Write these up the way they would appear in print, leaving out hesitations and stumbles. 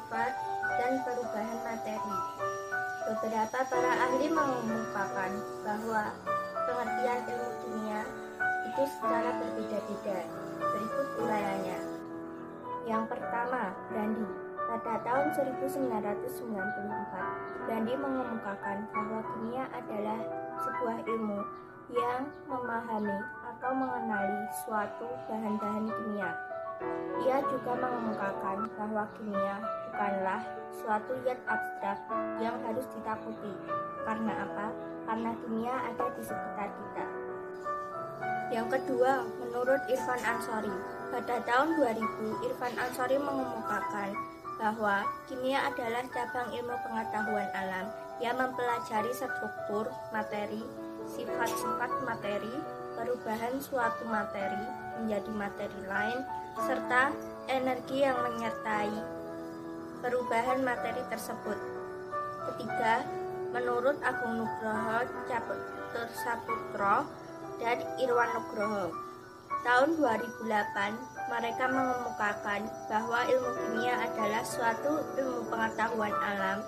sifat, dan perubahan materi. Beberapa para ahli mengemukakan bahwa pengertian ilmu kimia itu secara berbeda-beda. Berikut uraiannya. Yang pertama, Brandi. Pada tahun 1994, Brandi mengemukakan bahwa kimia adalah sebuah ilmu yang memahami atau mengenali suatu bahan-bahan kimia. Ia juga mengemukakan bahwa kimia bukanlah suatu zat abstrak yang harus ditakuti. Karena apa? Karena kimia ada di sekitar kita. Yang kedua, menurut Irfan Anshori, pada tahun 2000, Irfan Anshori mengemukakan bahwa kimia adalah cabang ilmu pengetahuan alam yang mempelajari struktur materi, sifat-sifat materi, perubahan suatu materi menjadi materi lain, serta energi yang menyertai perubahan materi tersebut. Ketiga, menurut Agung Nugroho, Catur Saputro, dan Irwan Nugroho, tahun 2008, mereka mengemukakan bahwa ilmu kimia adalah suatu ilmu pengetahuan alam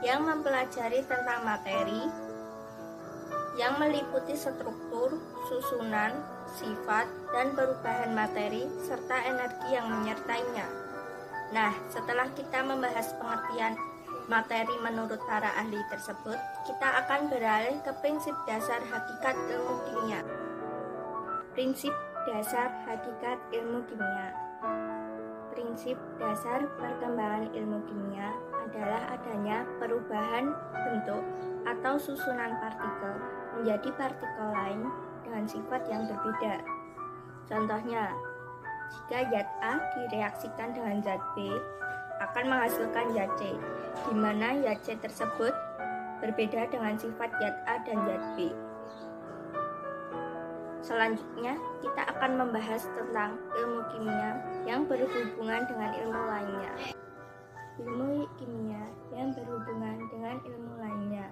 yang mempelajari tentang materi, yang meliputi struktur, susunan, sifat, dan perubahan materi, serta energi yang menyertainya. Nah, setelah kita membahas pengertian materi menurut para ahli tersebut, kita akan beralih ke prinsip dasar hakikat ilmu kimia. Prinsip dasar hakikat ilmu kimia. Prinsip dasar perkembangan ilmu kimia adalah adanya perubahan bentuk atau susunan partikel menjadi partikel lain dengan sifat yang berbeda. Contohnya, jika zat A direaksikan dengan zat B, akan menghasilkan zat C, di mana zat C tersebut berbeda dengan sifat zat A dan zat B. Selanjutnya, kita akan membahas tentang ilmu kimia yang berhubungan dengan ilmu lainnya. Ilmu kimia yang berhubungan dengan ilmu lainnya.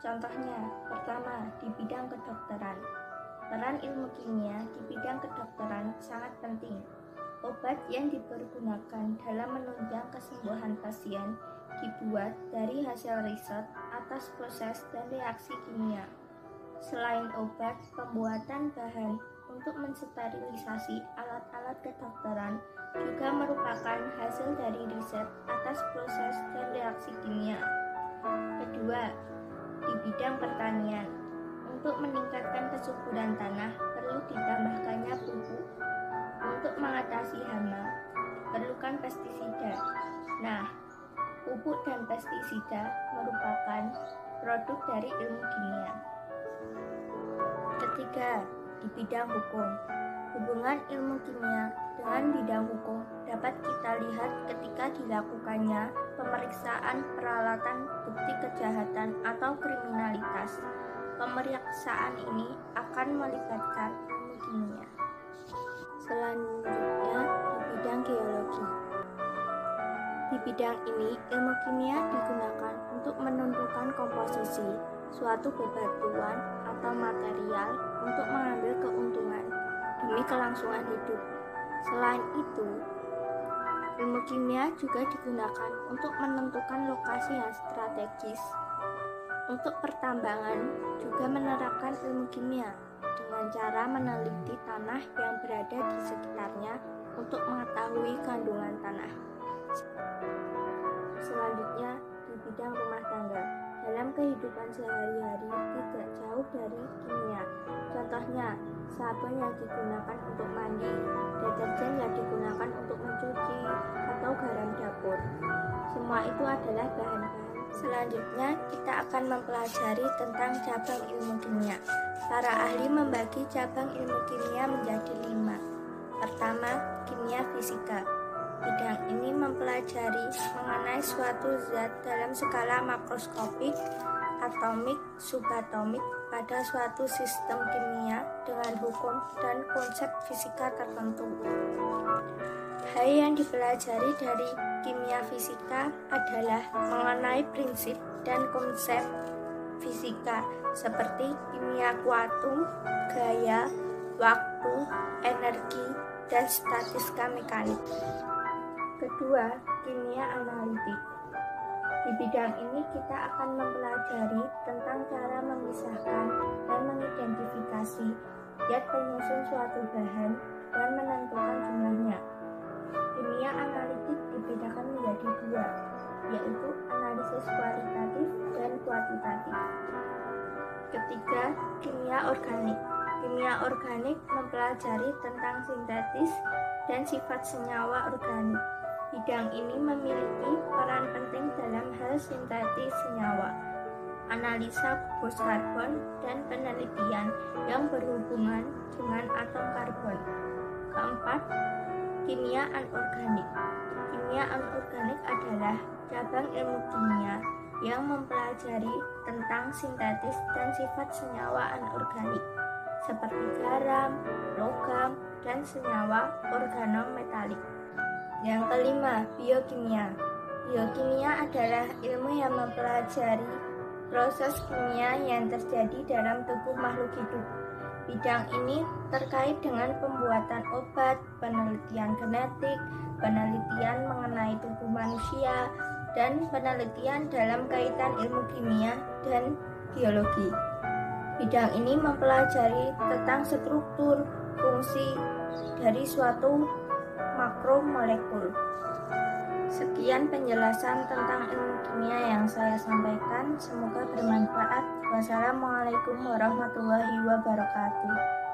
Contohnya, pertama, di bidang kedokteran. Peran ilmu kimia di bidang kedokteran sangat penting. Obat yang dipergunakan dalam menunjang kesembuhan pasien dibuat dari hasil riset atas proses dan reaksi kimia. Selain obat, pembuatan bahan untuk mensterilisasi alat-alat kedokteran juga merupakan hasil dari riset atas proses dan reaksi kimia. Kedua, di bidang pertanian. Untuk meningkatkan kesuburan tanah, perlu ditambahkannya pupuk. Untuk mengatasi hama, diperlukan pestisida. Nah, pupuk dan pestisida merupakan produk dari ilmu kimia. Ketiga, di bidang hukum. Hubungan ilmu kimia dengan bidang hukum dapat kita lihat ketika dilakukannya pemeriksaan peralatan bukti kejahatan atau kriminalitas. Pemeriksaan ini akan melibatkan ilmu kimia. Selanjutnya, di bidang geologi. Di bidang ini, ilmu kimia digunakan untuk menentukan komposisi suatu bebatuan atau material untuk mengambil keuntungan demi kelangsungan hidup. Selain itu, ilmu kimia juga digunakan untuk menentukan lokasi yang strategis. Untuk pertambangan juga menerapkan ilmu kimia dengan cara meneliti tanah yang berada di sekitarnya untuk mengetahui kandungan tanah. Selanjutnya, di bidang rumah tangga. Dalam kehidupan sehari-hari tidak jauh dari kimia. Contohnya, sabun yang digunakan untuk mandi, deterjen yang digunakan untuk mencuci, atau garam dapur. Semua itu adalah bahan-bahan. Selanjutnya, kita akan mempelajari tentang cabang ilmu kimia. Para ahli membagi cabang ilmu kimia menjadi 5. Pertama, kimia fisika. Bidang ini mempelajari mengenai suatu zat dalam skala makroskopik, atomik, subatomik pada suatu sistem kimia dengan hukum dan konsep fisika tertentu. Hal yang dipelajari dari kimia fisika adalah mengenai prinsip dan konsep fisika seperti kimia kuantum, gaya, waktu, energi, dan statistika mekanik. Kedua, kimia analitik. Di bidang ini kita akan mempelajari tentang cara memisahkan dan mengidentifikasi zat penyusun suatu bahan dan menentukan jumlahnya. Kimia analitik dibedakan menjadi dua, yaitu analisis kualitatif dan kuantitatif. Ketiga, kimia organik. Kimia organik mempelajari tentang sintetis dan sifat senyawa organik. Bidang ini memiliki peran penting dalam hal sintetis senyawa, analisa gugus karbon, dan penelitian yang berhubungan dengan atom karbon. Keempat, kimia anorganik. Kimia anorganik adalah cabang ilmu kimia yang mempelajari tentang sintetis dan sifat senyawa anorganik seperti garam, logam, dan senyawa organometalik. Yang kelima, biokimia. Biokimia adalah ilmu yang mempelajari proses kimia yang terjadi dalam tubuh makhluk hidup. Bidang ini terkait dengan pembuatan obat, penelitian genetik, penelitian mengenai tubuh manusia, dan penelitian dalam kaitan ilmu kimia dan biologi. Bidang ini mempelajari tentang struktur, fungsi dari suatu makromolekul. Sekian penjelasan tentang ilmu kimia yang saya sampaikan. Semoga bermanfaat. Wassalamualaikum warahmatullahi wabarakatuh.